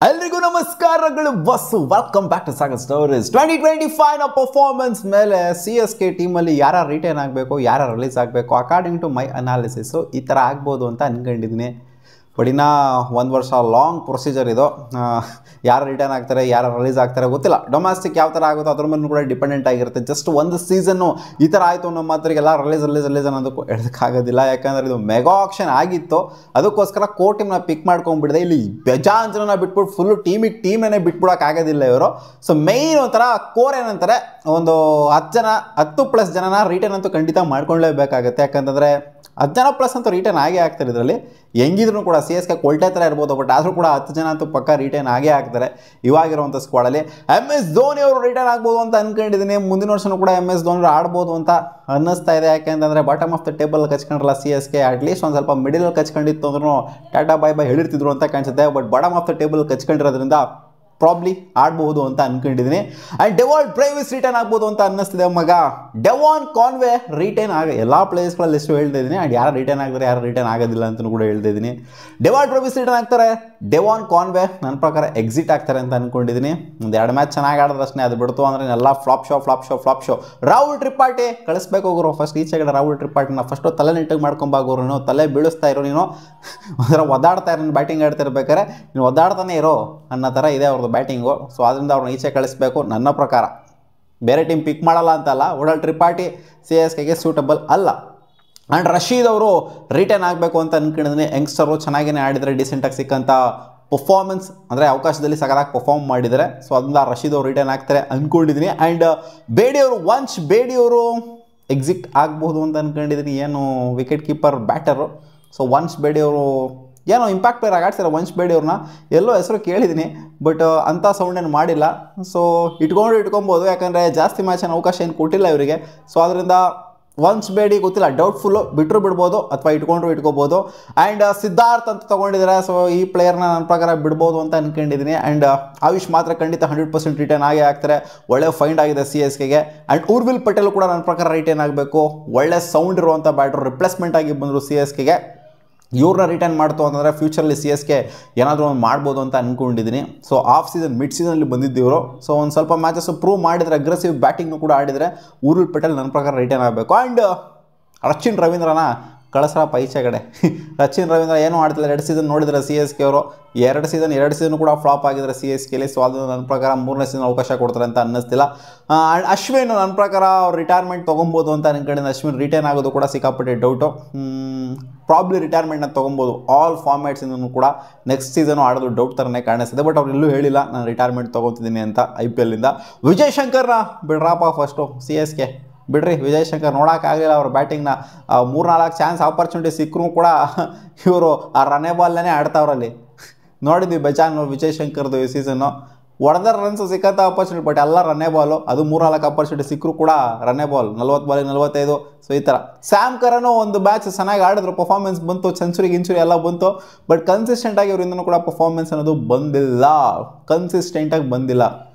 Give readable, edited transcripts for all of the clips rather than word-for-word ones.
ಎಲ್ರಿಗೂ ನಮಸ್ಕಾರಗಳು bus welcome back to Sagar stories 2025 ನ ಪರ್ಫಾರ್ಮೆನ್ಸ್ ಮೇಲೆ CSK ಟೀಮಲ್ಲಿ ಯಾರು ರಿಟೈನ್ ಆಗಬೇಕು ಯಾರು ರಿಲೀಸ್ ಆಗಬೇಕು ಅಕಾರ್ಡಿಂಗ್ ಟು ಮೈ ಅನಾಲಿಸಿಸು ಈ ಥರ ಆಗ್ಬೋದು ಅಂತ ಅಂದ್ಕೊಂಡಿದ್ದೀನಿ. ಬಟ್ ಇನ್ನೂ 1 ವರ್ಷ ಲಾಂಗ್ ಪ್ರೊಸೀಜರ್ ಇದು. ಯಾರು ರಿಟರ್ನ್ ಆಗ್ತಾರೆ ಯಾರು ರಿಲೀಸ್ ಆಗ್ತಾರೆ ಗೊತ್ತಿಲ್ಲ. ಡೊಮ್ಯಾಸ್ಟಿಕ್ ಯಾವ ಥರ ಆಗುತ್ತೋ ಅದ್ರ ಮೇಲೆ ಕೂಡ ಡಿಪೆಂಡೆಂಟ್ ಆಗಿರುತ್ತೆ. ಜಸ್ಟ್ ಒಂದು ಸೀಸನ್ನು ಈ ಥರ ಆಯಿತು ನಮ್ಮ ಮಾತ್ರಿಗೆಲ್ಲ ರಿಲೀಸ್ ಅನ್ನೋದಕ್ಕೂ ಹೇಳೋಕ್ಕಾಗೋದಿಲ್ಲ. ಯಾಕಂದರೆ ಇದು ಮೆಗಾ ಆಕ್ಷನ್ ಆಗಿತ್ತು, ಅದಕ್ಕೋಸ್ಕರ ಟೀಮ್ನ ಪಿಕ್ ಮಾಡ್ಕೊಂಡ್ಬಿಡಿದೆ. ಇಲ್ಲಿ ಬೇಜಾನ್ ಜನನ ಬಿಟ್ಬಿಟ್ಟು ಫುಲ್ಲು ಟೀಮನ್ನೇ ಬಿಟ್ಬಿಡೋಕ್ಕಾಗೋದಿಲ್ಲ ಇವರು. ಸೊ ಮೇಯ್ನ್ ಒಂಥರ ಕೋರ್ ಏನಂತಾರೆ, ಒಂದು 10+ ಜನನ ರಿಟರ್ನ್ ಅಂತೂ ಖಂಡಿತ ಮಾಡ್ಕೊಳ್ಳೇಬೇಕಾಗುತ್ತೆ. ಯಾಕಂತಂದರೆ 10 ಜನ ಪ್ಲಸ್ ಅಂತೂ ರಿಟರ್ನ್ ಆಗೇ ಆಗ್ತಾರೆ. ಇದರಲ್ಲಿ ಹೆಂಗಿದ್ರು ಕೂಡ CSK ಕೊಲ್ಟೆ ಥರ ಇರ್ಬೋದು, ಬಟ್ ಆದರೂ ಕೂಡ 10 ಜನ ಅಂತೂ ಪಕ್ಕ ರಿಟರ್ನ್ ಆಗೇ ಆಗ್ತಾರೆ ಇವಾಗಿರುವಂಥ ಸ್ಕ್ವಾಡಲ್ಲಿ. MS ಧೋನಿ ಅವರು ರಿಟರ್ನ್ ಆಗ್ಬೋದು ಅಂತ ಅಂದ್ಕೊಂಡಿದ್ದೀನಿ. ಮುಂದಿನ ವರ್ಷನೂ ಕೂಡ MS ಧೋನಿ ಆಡ್ಬೋದು ಅಂತ ಅನ್ನಿಸ್ತಾ ಇದೆ. ಯಾಕೆಂತಂದರೆ ಬಾಟಮ್ ಆಫ್ ದ ಟೇಬಲ್ ಕಚ್ಕೊಂಡ್ರಲ್ಲ CSK, ಅಟ್ಲೀಸ್ಟ್ ಒಂದು ಸ್ವಲ್ಪ ಮಿಡಲ್ ಕಚ್ಕೊಂಡಿತ್ತು ಅಂದ್ರೂ ಟಾಟಾ ಬೈ ಹೇಳಿರ್ತಿದ್ರು ಅಂತ ಕಾಣಿಸುತ್ತೆ. But bottom of the table ಕಚ್ಕೊಂಡಿರೋದ್ರಿಂದ ಪ್ರಾಬ್ಲಿ ಆಡ್ಬೋದು ಅಂತ ಅಂದ್ಕೊಂಡಿದ್ದೀನಿ. ಆ್ಯಂಡ್ ಡೆವಾಲ್ಡ್ ಬ್ರೇವಿಸ್ ರಿಟರ್ನ್ ಆಗ್ಬೋದು ಅಂತ ಅನ್ನಿಸ್ತಿದೆ. ಮಗ ಡೆವಾನ್ ಕಾನ್ವೆ ರಿಟರ್ನ್ ಎಲ್ಲ ಪ್ಲೇಯರ್ಸ್ಗಳಲ್ಲಿ ಎಷ್ಟು ಹೇಳ್ತಾ ಇದ್ದೀನಿ. ಆ್ಯಂಡ್ ಯಾರು ರಿಟರ್ನ್ ಆಗ್ತಾರೆ ಯಾರು ರಿಟರ್ನ್ ಆಗೋದಿಲ್ಲ ಅಂತಲೂ ಕೂಡ ಹೇಳ್ತಾ ಇದ್ದೀನಿ. ಡೆವಾಲ್ಡ್ ಬ್ರೇವಿಸ್ ರಿಟರ್ನ್ ಆಗ್ತಾರೆ, ಡೆವಾನ್ ಕಾನ್ವೆ ನನ್ನ ಪ್ರಕಾರ ಎಕ್ಸಿಟ್ ಆಗ್ತಾರೆ ಅಂತ ಅಂದ್ಕೊಂಡಿದ್ದೀನಿ. ಒಂದು 2 ಮ್ಯಾಚ್ ಚೆನ್ನಾಗಿ ಆಡಿದ್ರಷ್ಟೇ, ಅದು ಬಿಡ್ತು ಅಂದರೆ ಎಲ್ಲ ಫ್ಲಾಪ್ ಶೋ. ರಾಹುಲ್ ತ್ರಿಪಾಠಿ ಕಳಿಸ್ಬೇಕು ಹೋಗೋರು ಫಸ್ಟ್ ಈಚೆಗಡೆ. ರಾಹುಲ್ ತ್ರಿಪಾಠಿನ ಫಸ್ಟು ತಲೆ ನೆಟ್ಟಿಗೆ ಮಾಡ್ಕೊಂಬಾಗೋರು, ನೀನು ತಲೆ ಬೀಳಿಸ್ತಾ ಇರೋ, ನೀನು ಒಂಥರ ಒದ್ದಾಡ್ತಾ ಇರೋ, ಬ್ಯಾಟಿಂಗ್ ಆಡ್ತಿರ್ಬೇಕಾರೆ ನೀನು ಒದ್ದಾಡ್ತಾನೆ ಇರೋ ಅನ್ನೋ ಥರ ಇದೆ ಅವ್ರದ್ದು ಬ್ಯಾಟಿಂಗು. ಸೊ ಅದರಿಂದ ಅವ್ರನ್ನ ಈಚೆ ಕಳಿಸ್ಬೇಕು ನನ್ನ ಪ್ರಕಾರ. ಬೇರೆ ಟೀಮ್ ಪಿಕ್ ಮಾಡಲ್ಲ ಅಂತಲ್ಲ, ಒಡಲ್ ತ್ರಿಪಾಠಿ CSKಗೆ ಸೂಟಬಲ್ ಅಲ್ಲ. ಆ್ಯಂಡ್ ರಶೀದ್ ಅವರು ರಿಟರ್ನ್ ಆಗಬೇಕು ಅಂತ ಅಂದ್ಕೊಂಡಿದ್ದೀನಿ. ಯಂಗ್ಸ್ಟರು ಚೆನ್ನಾಗಿಯೇ ಆಡಿದರೆ, ಡಿಸೆಂಟಾಗಿ ಸಿಕ್ಕಂಥ ಪರ್ಫಾರ್ಮೆನ್ಸ್ ಅಂದರೆ ಅವಕಾಶದಲ್ಲಿ ಸಗದಾಗಿ ಪರ್ಫಾರ್ಮ್ ಮಾಡಿದರೆ. ಸೊ ಅದರಿಂದ ರಶೀದ್ ಅವರು ರಿಟರ್ನ್ ಆಗ್ತಾರೆ ಅಂದ್ಕೊಂಡಿದ್ದೀನಿ. ಆ್ಯಂಡ್ ವಂಶ್ ಬೇಡಿಯವರು ಎಕ್ಸಿಟ್ ಆಗ್ಬೋದು ಅಂತ ಅಂದ್ಕೊಂಡಿದ್ದೀನಿ. ಏನು ವಿಕೆಟ್ ಕೀಪರ್ ಬ್ಯಾಟರು. ಸೊ ವಂಶ್ ಬೇಡಿಯವರು ಏನೋ ಇಂಪ್ಯಾಕ್ಟ್ ಪ್ಲೇಯರ್ ಆಗಾಡ್ಸಿರೋ ವಂಶ್ ಬೇಡಿ ಅವ್ರನ್ನ ಎಲ್ಲೋ ಹೆಸರು ಕೇಳಿದ್ದೀನಿ, ಬಟ್ ಅಂಥ ಸೌಂಡ್ ಏನು ಮಾಡಿಲ್ಲ. ಸೊ ಇಟ್ಕೊಬೋದು, ಯಾಕಂದರೆ ಜಾಸ್ತಿ ಮ್ಯಾಚಿನ ಅವಕಾಶ ಏನು ಕೊಟ್ಟಿಲ್ಲ ಇವರಿಗೆ. ಸೊ ಅದರಿಂದ ವಂಶ್ ಬೇಡಿ ಗೊತ್ತಿಲ್ಲ, ಡೌಟ್ಫುಲ್ಲು, ಬಿಟ್ಟರು ಬಿಡ್ಬೋದು ಅಥವಾ ಇಟ್ಕೋಬೋದು. ಆ್ಯಂಡ್ ಸಿದ್ಧಾರ್ಥ್ ಅಂತ ತೊಗೊಂಡಿದ್ದಾರೆ. ಸೊ ಈ ಪ್ಲೇಯರ್ನ ನನ್ನ ಪ್ರಕಾರ ಬಿಡ್ಬೋದು ಅಂತ ಅಂದ್ಕೊಂಡಿದ್ದೀನಿ. ಆ್ಯಂಡ್ ಆಯುಷ್ ಮಾತ್ರ ಖಂಡಿತ 100% ರಿಟರ್ನ್ ಆಗೇ ಆಗ್ತಾರೆ. ಒಳ್ಳೆ ಫೈಂಡ್ ಆಗಿದೆ CSKಗೆ. ಆ್ಯಂಡ್ ಊರ್ವಿಲ್ ಪಟೇಲ್ ಕೂಡ ನನ್ನ ಪ್ರಕಾರ ರಿಟರ್ನ್ ಆಗಬೇಕು. ಒಳ್ಳೆ ಸೌಂಡ್ ಇರುವಂಥ ಬ್ಯಾಟ್ರು ರಿಪ್ಲೇಸ್ಮೆಂಟ್ ಆಗಿ ಬಂದರು CSKಗೆ. ಇವ್ರನ್ನ ರಿಟರ್ನ್ ಮಾಡ್ತು ಅಂತಂದರೆ ಫ್ಯೂಚರಲ್ಲಿ CSK ಏನಾದರೂ ಒಂದು ಮಾಡ್ಬೋದು ಅಂತ ಅಂದ್ಕೊಂಡಿದ್ದೀನಿ. ಸೊ ಮಿಡ್ ಸೀಸನಲ್ಲಿ ಬಂದಿದ್ದು ಇವರು. ಸೊ ಒಂದು ಸ್ವಲ್ಪ ಮ್ಯಾಚಸ್ ಪ್ರೂವ್ ಮಾಡಿದರೆ, ಅಗ್ರೆಸಿವ್ ಬ್ಯಾಟಿಂಗ್ನು ಕೂಡ ಆಡಿದರೆ ಊರ್ವಿಲ್ ಪಟೇಲ್ ನನ್ನ ಪ್ರಕಾರ ರಿಟರ್ನ್ ಆಗಬೇಕು. ಆ್ಯಂಡ್ ರಚಿನ್ ರವೀಂದ್ರನ ಕಳಿಸ್ರಪ್ಪ ಈಚೆಗಡೆ. ರಚಿನ್ ರವೀಂದ್ರ ಏನೂ ಆಡ್ತಿಲ್ಲ. 2 ಸೀಸನ್ ನೋಡಿದರೆ CSK ಅವರು 2 ಸೀಸನ್ ಕೂಡ ಫ್ಲಾಪ್ ಆಗಿದ್ದಾರೆ CSKಲಿ. ಸೊ ಅದು ನನ್ನ ಪ್ರಕಾರ 3ನೇ ಸೀಸನ್ ಅವಕಾಶ ಕೊಡ್ತಾರೆ ಅಂತ ಅನ್ನಿಸ್ತಿಲ್ಲ. ಆ್ಯಂಡ್ ಅಶ್ವಿನ್ ನನ್ನ ಪ್ರಕಾರ ಅವ್ರು ರಿಟೈರ್ಮೆಂಟ್ ತೊಗೊಬೋದು ಅಂತ ಅಂದ್ಕೊಂಡಿದ್ದೀನಿ. ಅಶ್ವಿನ್ ರಿಟರ್ನ್ ಆಗೋದು ಕೂಡ ಸಿಕ್ಕಾಪಟ್ಟೆ ಡೌಟು. ಪ್ರಾಬ್ಲಿ ರಿಟೈರ್ಮೆಂಟ್ನ ತೊಗೊಬೋದು. ಆಲ್ ಫಾರ್ಮ್ಯಾಟ್ಸಿಂದೂ ಕೂಡ ನೆಕ್ಸ್ಟ್ ಸೀಸನು ಆಡೋದು ಡೌಟ್ ಥರನೇ ಕಾಣಿಸ್ತಿದೆ. ಬಟ್ ಅವ್ರು ಎಲ್ಲೂ ಹೇಳಿಲ್ಲ ನಾನು ರಿಟೈರ್ಮೆಂಟ್ ತೊಗೊತಿದ್ದೀನಿ ಅಂತ IPLನಿಂದ. ವಿಜಯ್ ಶಂಕರ್ನ ಬಿಡ್ರಪ್ಪ ಫಸ್ಟು CSK ಬಿಡ್ರಿ. ವಿಜಯ್ ಶಂಕರ್ ನೋಡೋಕ್ಕಾಗಲಿಲ್ಲ ಅವ್ರ ಬ್ಯಾಟಿಂಗ್ನ. 3-4 ಚಾನ್ಸ್ ಆಪರ್ಚುನಿಟಿ ಸಿಕ್ಕರೂ ಕೂಡ ಇವರು ಆ ರನ್ನೇ ಬಾಲ್ನೇ ಆಡ್ತಾವ್ರಲ್ಲಿ. ನೋಡಿದ್ವಿ ಬೇಜಾನ್ ವಿಜಯ್ ಶಂಕರ್ದು ಈ ಸೀಸನ್ನು. ಹೊಡೆದ ರನ್ಸು ಸಿಕ್ಕಂಥ ಆಪರ್ಚುನಿಟಿ, ಬಟ್ ಎಲ್ಲ ರನ್ನೇ ಬಾಲು. ಅದು 3-4 ಆಪರ್ಚುನಿಟಿ ಸಿಕ್ಕರೂ ಕೂಡ ರನ್ನೇ ಬಾಲ್. 40 ಬಾಲಿಗೆ 45. ಸೊ ಈ ಥರ ಸ್ಯಾಮ್ ಕರನು ಒಂದು ಮ್ಯಾಚ್ ಚೆನ್ನಾಗಿ ಆಡಿದ್ರು, ಪರ್ಫಾರ್ಮೆನ್ಸ್ ಬಂತು, ಸೆಂಚುರಿ ಎಲ್ಲ ಬಂತು. ಬಟ್ ಕನ್ಸಿಸ್ಟೆಂಟಾಗಿ ಇವರಿಂದನೂ ಕೂಡ ಪರ್ಫಾರ್ಮೆನ್ಸ್ ಅನ್ನೋದು ಕನ್ಸಿಸ್ಟೆಂಟಾಗಿ ಬಂದಿಲ್ಲ.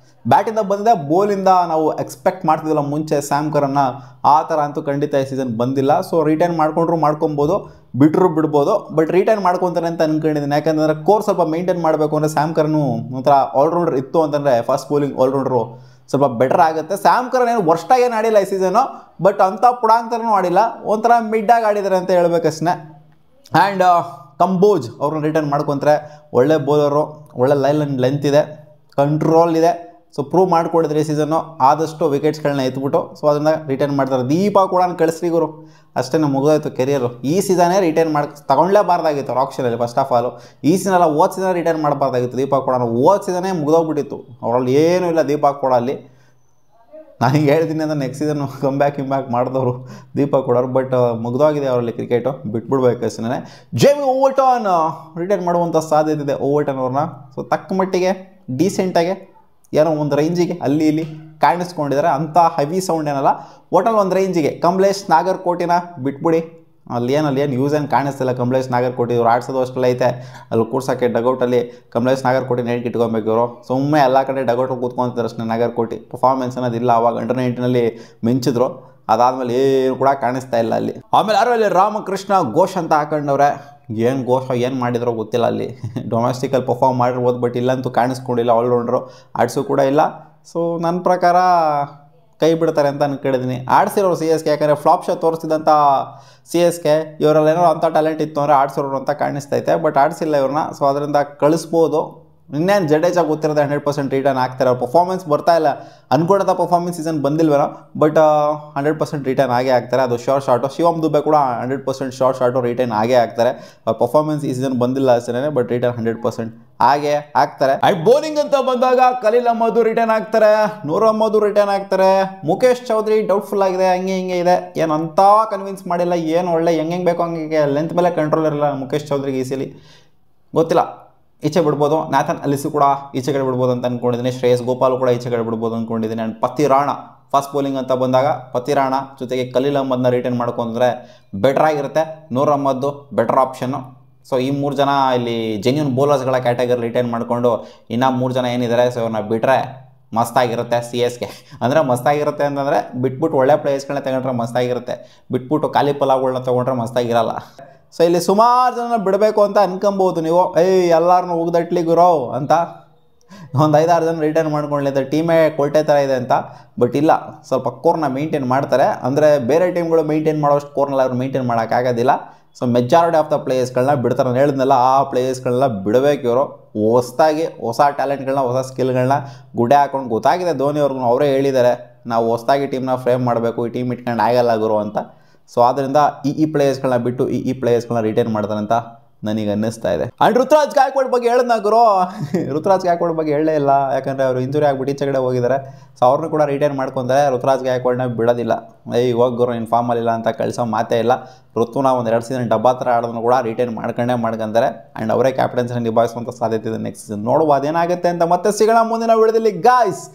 ಬ್ಯಾಟಿಂದ ಬಂದಿದೆ, ಬೋಲಿಂದ ನಾವು ಎಕ್ಸ್ಪೆಕ್ಟ್ ಮಾಡ್ತಿದ್ದಿಲ್ಲ ಮುಂಚೆ ಸ್ಯಾಮ್ ಕರನ್ನ. ಆ ಥರ ಅಂತೂ ಖಂಡಿತ ಈ ಸೀಸನ್ ಬಂದಿಲ್ಲ. ಸೊ ರಿಟರ್ನ್ ಮಾಡ್ಕೊಬೋದು, ಬಿಟ್ಟರು ಬಿಡ್ಬೋದು. ಬಟ್ ರಿಟರ್ನ್ ಮಾಡ್ಕೊತಾರೆ ಅಂತ ಅಂದ್ಕೊಂಡಿದ್ದೀನಿ. ಯಾಕಂದರೆ ಕೋರ್ ಸ್ವಲ್ಪ ಮೇಂಟೈನ್ ಮಾಡಬೇಕು ಅಂದರೆ ಸ್ಯಾಮ್ ಕರನು ಒಂಥರ ಆಲ್ರೌಂಡರ್ ಇತ್ತು ಅಂತಂದರೆ, ಫಾಸ್ಟ್ ಬೌಲಿಂಗ್ ಆಲ್ರೌಂಡರು ಸ್ವಲ್ಪ ಬೆಟರ್ ಆಗುತ್ತೆ. ಸ್ಯಾಮ್ ಕರನ್ ಏನು ವರ್ಸ್ಟಾಗೇನು ಆಡಿಲ್ಲ ಈ ಸೀಸನು, ಬಟ್ ಅಂಥ ಪುಡಾಂತರನೂ ಆಡಿಲ್ಲ, ಒಂಥರ ಮಿಡ್ಡಾಗಿ ಆಡಿದ್ದಾರೆ ಅಂತ ಹೇಳ್ಬೇಕಷ್ಟೇ. ಆ್ಯಂಡ್ ಕಂಬೋಜ್ ಅವ್ರನ್ನ ರಿಟರ್ನ್ ಮಾಡ್ಕೊತಾರೆ. ಒಳ್ಳೆ ಬೌಲರು, ಒಳ್ಳೆ ಲೆಂತ್ ಇದೆ, ಕಂಟ್ರೋಲ್ ಇದೆ. ಸೊ ಪ್ರೂವ್ ಮಾಡಿಕೊಡಿದ್ರೆ ಈ ಸೀಸನ್ನು ಆದಷ್ಟು ವಿಕೆಟ್ಸ್ಗಳನ್ನ ಎತ್ಬಿಟ್ಟು. ಸೊ ಅದನ್ನು ರಿಟರ್ನ್ ಮಾಡ್ತಾರೆ. ದೀಪ ಕೂಡ ಕಳಿಸ್ರಿ ಗುರು, ಅಷ್ಟೇ ಮುಗಿದೋಯ್ತು ಕೆರಿಯರು. ಈ ಸೀಸನೇ ರಿಟರ್ನ್ ತಗೊಳ್ಳೇಬಾರ್ದಾಗಿತ್ತು ಅವ್ರ ಆಪ್ಷನಲ್ಲಿ. ಫಸ್ಟ್ ಆಫ್ ಆಲ್ ಈ ಸೀಸನೆಲ್ಲ ಸೀಸನ್ ರಿಟರ್ನ್ ಮಾಡಬಾರ್ದಾಗಿತ್ತು ದೀಪ ಕೂಡ. ಸೀಸನೇ ಮುಗಿದೋಗ್ಬಿಟ್ಟಿತ್ತು, ಅವರಲ್ಲಿ ಏನೂ ಇಲ್ಲ ದೀಪ ಕೂಡ ಅಲ್ಲಿ. ನಾನು ಹಿಂಗೆ ಹೇಳ್ತೀನಿ ಅಂದರೆ ನೆಕ್ಸ್ಟ್ ಸೀಸನ್ ಕಮ್ಬ್ಯಾಕ್ ಮಾಡಿದವರು ದೀಪ ಕೊಡೋರು. ಬಟ್ ಮುಗಿದೋಗಿದೆ ಅವರಲ್ಲಿ ಕ್ರಿಕೆಟು, ಬಿಟ್ಬಿಡ್ಬೇಕು ಅಷ್ಟೇ. ಜೇಮಿ ಓವರ್ಟನ್ ರಿಟರ್ನ್ ಮಾಡುವಂಥ ಸಾಧ್ಯತೆ ಇದೆ ಓವರ್ಟನ್ ಅವ್ರನ್ನ. ಸೊ ತಕ್ಕ ಮಟ್ಟಿಗೆ ಡೀಸೆಂಟಾಗೆ ಏನೋ ಒಂದು ರೇಂಜಿಗೆ ಅಲ್ಲಿ ಇಲ್ಲಿ ಕಾಣಿಸ್ಕೊಂಡಿದ್ದಾರೆ. ಅಂಥ ಹೆವಿ ಸೌಂಡ್ ಏನಲ್ಲ, ಒಟ್ಟಲ್ಲಿ ಒಂದು ರೇಂಜಿಗೆ. ಕಮಲೇಶ್ ನಾಗರ್ಕೋಟಿನ ಬಿಟ್ಬಿಡಿ, ಅಲ್ಲಿ ಏನು ಯೂಸ್ ಏನು ಕಾಣಿಸ್ತಿಲ್ಲ. ಕಮಲೇಶ್ ನಾಗರ್ಕೋಟಿ ಇವ್ರು ಆಡ್ಸೋದು ಅಷ್ಟೆಲ್ಲ ಐತೆ, ಅಲ್ಲಿ ಕೂರ್ಸೋಕ್ಕೆ ಡಗೌಟಲ್ಲಿ ಕಮಲೇಶ್ ನಾಗರ್ಕೋಟಿ ನೆಟ್ ಇಟ್ಕೊಬೇಕು ಇವರು. ಸುಮ್ಮನೆ ಎಲ್ಲ ಕಡೆ ಡಗೌಟಲ್ಲಿ ಕೂತ್ಕೊತಿದ್ದಾರೆ ಅಷ್ಟೇ. ನಾಗರ್ಕೋಟಿ ಪರ್ಫಾರ್ಮೆನ್ಸ್ ಅನ್ನೋದಿಲ್ಲ. ಅವಾಗ ಅಂಡರ್ 19ನಲ್ಲಿ ಮಿಂಚಿದ್ರು, ಅದಾದಮೇಲೆ ಏನು ಕೂಡ ಕಾಣಿಸ್ತಾ ಇಲ್ಲ ಅಲ್ಲಿ. ಆಮೇಲೆ ಯಾರು ಅಲ್ಲಿ ರಾಮಕೃಷ್ಣ ಘೋಷ್ ಅಂತ ಹಾಕೊಂಡವ್ರೆ. ಏನು ಘೋಷ ಏನು ಮಾಡಿದ್ರೋ ಗೊತ್ತಿಲ್ಲ ಅಲ್ಲಿ ಡೊಮೆಸ್ಟಿಕಲ್ಲಿ ಪರ್ಫಾರ್ಮ್ ಮಾಡಿರ್ಬೋದು, ಬಟ್ ಇಲ್ಲಂತೂ ಕಾಣಿಸ್ಕೊಂಡಿಲ್ಲ ಆಲ್ರೌಂಡ್ರು, ಆಡ್ಸು ಕೂಡ ಇಲ್ಲ. ಸೊ ನನ್ನ ಪ್ರಕಾರ ಕೈ ಬಿಡ್ತಾರೆ ಅಂತ ಅನ್ಕೊಂಡಿದ್ದೀನಿ. ಆಡ್ಸಿರೋರು ಸಿ ಎಸ್ ಕೆ, ಯಾಕಂದರೆ ಫ್ಲಾಪ್ ಶೋ ತೋರಿಸ್ತಿದ್ದಂಥ ಸಿ ಎಸ್ ಕೆ ಇವರಲ್ಲಿ ಏನೋ ಅಂಥ ಟ್ಯಾಲೆಂಟ್ ಇತ್ತು ಅಂದರೆ ಆಡ್ಸಿರೋರು ಅಂತ ಕಾಣಿಸ್ತೈತೆ, ಬಟ್ ಆಡಿಸಿಲ್ಲ ಇವ್ರನ್ನ. ಸೊ ಅದರಿಂದ ಕಳಿಸ್ಬೋದು. ಇನ್ನೇನು ಜಡೇಜಾ ಗೊತ್ತಿರೋದೆ 100% ರಿಟರ್ನ್ ಆಗ್ತಾರೆ. ಅವ್ರ ಪರ್ಫಾರ್ಮೆನ್ಸ್ ಬರ್ತಾ ಇಲ್ಲ, ಅನ್ಕೊಂಡಂಥ ಪರ್ಫಾರ್ಮೆನ್ಸ್ ಸೀಸನ್ ಬಂದಿಲ್ವೇನೋ, ಬಟ್ 100% ರಿಟರ್ನ್ ಆಗೇ ಆಗ್ತಾರೆ. ಅದು ಶೋರ್ ಶಾರ್ಟು. ಶಿವಮ್ ದುಬೆ ಕೂಡ 100% ಶೋರ್ ಶಾರ್ಟು ರಿಟರ್ನ್ ಆಗೇ ಆಗ್ತಾರೆ. ಅವ್ರ ಪರ್ಫಾರ್ಮೆನ್ಸ್ ಈ ಸೀಸನ್ ಬಂದಿಲ್ಲ ಅಷ್ಟೇ, ಬಟ್ ರಿಟರ್ನ್ 100% ಹಾಗೆ ಆಗ್ತಾರೆ. ಆ್ಯಂಡ್ ಬೌಲಿಂಗ್ ಅಂತ ಬಂದಾಗ ಖಲೀಲ್ ಅಹ್ಮದ್ ರಿಟರ್ನ್ ಆಗ್ತಾರೆ, ನೂರ್ ಅಹ್ಮದ್ ರಿಟರ್ನ್ ಆಗ್ತಾರೆ. ಮುಖೇಶ್ ಚೌಧರಿ ಡೌಟ್ಫುಲ್ ಆಗಿದೆ, ಹಂಗೆ ಹಿಂಗೆ ಇದೆ, ಏನಂತ ಕನ್ವಿನ್ಸ್ ಮಾಡಿಲ್ಲ. ಏನು ಒಳ್ಳೆ ಹೆಂಗೆ ಬೇಕು ಹಂಗೆ ಲೆಂತ್ ಮೇಲೆ ಕಂಟ್ರೋಲ್ ಇರಲ್ಲ ಮುಖೇಶ್ ಚೌಧರಿಗೆ ಈ ಸಲ. ಗೊತ್ತಿಲ್ಲ, ಈಚೆ ಬಿಡ್ಬೋದು. ನ್ಯಾಥನ್ ಅಲಿಸು ಕೂಡ ಈಚೆ ಕಡೆ ಬಿಡ್ಬೋದು ಅಂತ ಅಂದ್ಕೊಂಡಿದ್ದೀನಿ. ಶ್ರೇಯಸ್ ಗೋಪಾಲ್ ಕೂಡ ಈಚೆ ಕಡೆ ಬಿಡ್ಬೋದು ಅಂದ್ಕೊಂಡಿದ್ದೀನಿ. ಆ್ಯಂಡ್ ಪತಿ ರಾಣಾ ಫಾಸ್ಟ್ ಬೌಲಿಂಗ್ ಅಂತ ಬಂದಾಗ ಪತಿ ರಾಣಾ ಜೊತೆಗೆ ಖಲೀಲ್ ಅಹ್ಮದ್ನ ರಿಟರ್ನ್ ಮಾಡ್ಕೊಂಡ್ರೆ ಬೆಟರ್ ಆಗಿರುತ್ತೆ. ನೂರ್ ಅಹ್ಮದ್ ಬೆಟರ್ ಆಪ್ಷನ್ನು. ಸೊ ಈ 3 ಜನ ಇಲ್ಲಿ ಜೆನ್ಯೂನ್ ಬೌಲರ್ಸ್ಗಳ ಕ್ಯಾಟಗರಿ ರಿಟರ್ನ್ ಮಾಡಿಕೊಂಡು ಇನ್ನೂ 3 ಜನ ಏನಿದ್ದಾರೆ, ಸೊ ಇವ್ರನ್ನ ಬಿಟ್ಟರೆ ಮಸ್ತಾಗಿರುತ್ತೆ ಸಿ ಎಸ್ ಕೆ. ಅಂದರೆ ಮಸ್ತಾಗಿರುತ್ತೆ ಅಂತಂದರೆ ಬಿಟ್ಬಿಟ್ಟು ಒಳ್ಳೆ ಪ್ಲೇಯರ್ಸ್ಗಳನ್ನ ತಗೊಂಡ್ರೆ ಮಸ್ತಾಗಿರುತ್ತೆ, ಬಿಟ್ಬಿಟ್ಟು ಖಾಲಿ ಪಲಾವ್ಗಳನ್ನ ತೊಗೊಂಡ್ರೆ ಮಸ್ತಾಗಿರಲ್ಲ. ಸೊ ಇಲ್ಲಿ ಸುಮಾರು ಜನ ಬಿಡಬೇಕು ಅಂತ ಅನ್ಕೊಬೋದು ನೀವು, ಎಲ್ಲರನ್ನೂ ಉಗ್ದಟ್ಲಿ ಗುರೋ ಅಂತ. ಒಂದು 5-6 ಜನ ರಿಟರ್ನ್ ಮಾಡ್ಕೊಂಡಿದ್ದೆ, ಟೀಮೇ ಕೊಲ್ಟೆ ಥರ ಇದೆ ಅಂತ. ಬಟ್ ಇಲ್ಲ, ಸ್ವಲ್ಪ ಕೋರ್ನ ಮೇಂಟೈನ್ ಮಾಡ್ತಾರೆ. ಅಂದರೆ ಬೇರೆ ಟೀಮ್ಗಳು ಮೇಂಟೈನ್ ಮಾಡೋಷ್ಟು ಕೋರ್ನಲ್ಲಿ ಅವ್ರು ಮೇಂಟೈನ್ ಮಾಡೋಕ್ಕಾಗೋದಿಲ್ಲ. ಸೊ ಮೆಜಾರಿಟಿ ಆಫ್ ದ ಪ್ಲೇಯರ್ಸ್ಗಳನ್ನ ಬಿಡ್ತಾರೆ. ನಾನು ಹೇಳಿದ್ನಲ್ಲ, ಆ ಪ್ಲೇಯರ್ಸ್ಗಳನ್ನ ಬಿಡಬೇಕು ಇವರು. ಹೊಸ್ದಾಗಿ ಹೊಸ ಟ್ಯಾಲೆಂಟ್ಗಳನ್ನ, ಹೊಸ ಸ್ಕಿಲ್ಗಳನ್ನ ಗುಡ್ಡೆ ಹಾಕೊಂಡು, ಗೊತ್ತಾಗಿದೆ ಧೋನಿ ಅವ್ರಿಗೂ, ಅವರೇ ಹೇಳಿದ್ದಾರೆ ನಾವು ಹೊಸ್ದಾಗಿ ಟೀಮ್ನ ಫ್ರೇಮ್ ಮಾಡಬೇಕು, ಈ ಟೀಮ್ ಇಟ್ಕೊಂಡು ಆಗಲ್ಲ ಗುರು ಅಂತ. ಸೊ ಆದ್ದರಿಂದ ಈ ಪ್ಲೇಯರ್ಸ್ಗಳನ್ನ ಬಿಟ್ಟು ಈ ಪ್ಲೇಯರ್ಸ್ಗಳನ್ನ ರಿಟೈನ್ ಮಾಡ್ತಾರೆ ಅಂತ ನನಗೆ ಅನ್ನಿಸ್ತಾ ಇದೆ. ಆ್ಯಂಡ್ ರುತುರಾಜ್ ಗಾಯಕ್ವಾಡ್ ಬಗ್ಗೆ ಹೇಳಿದ್ನ ಗುರು, ರುತುರಾಜ್ ಗಾಯಕ್ವಾಡ್ ಬಗ್ಗೆ ಹೇಳೇ ಇಲ್ಲ, ಯಾಕಂದರೆ ಅವರು ಇಂಜುರಿ ಆಗಿಬಿಟ್ಟು ಈಚೆ ಕಡೆ ಹೋಗಿದ್ದಾರೆ. ಸೊ ಅವ್ರನ್ನೂ ಕೂಡ ರಿಟೈನ್ ಮಾಡ್ಕೊತಾರೆ. ರುತುರಾಜ್ ಗಾಯಕ್ವಾಡ್ನ ಬಿಡೋದಿಲ್ಲ. ಹೋಗಿ ಗುರು ಇನ್ನು ಫಾರ್ಮಲ್ಲಿಲ್ಲ ಅಂತ ಕಳಿಸೋ ಮಾತೇ ಇಲ್ಲ. ಋತುನ ಒಂದು 2 ಸೀಸನ್ ಡಬ್ಬಾ ಥರ ಆಡೋದನ್ನು ಕೂಡ ರಿಟೈನ್ ಮಾಡ್ಕೊಂತಾರೆ. ಆ್ಯಂಡ್ ಅವರೇ ಕ್ಯಾಪ್ಟನ್ಸಿನ ನಿಭಾಯಿಸುವಂಥ ಸಾಧ್ಯತೆ ಇದೆ ನೆಕ್ಸ್ಟ್ ಸೀಸನ್. ನೋಡುವ ಅದೇನಾಗುತ್ತೆ ಅಂತ. ಮತ್ತೆ ಸಿಗೋಣ ಮುಂದಿನ ವಿಡಿಯೋದಲ್ಲಿ ಗಾಯ್ಸ್.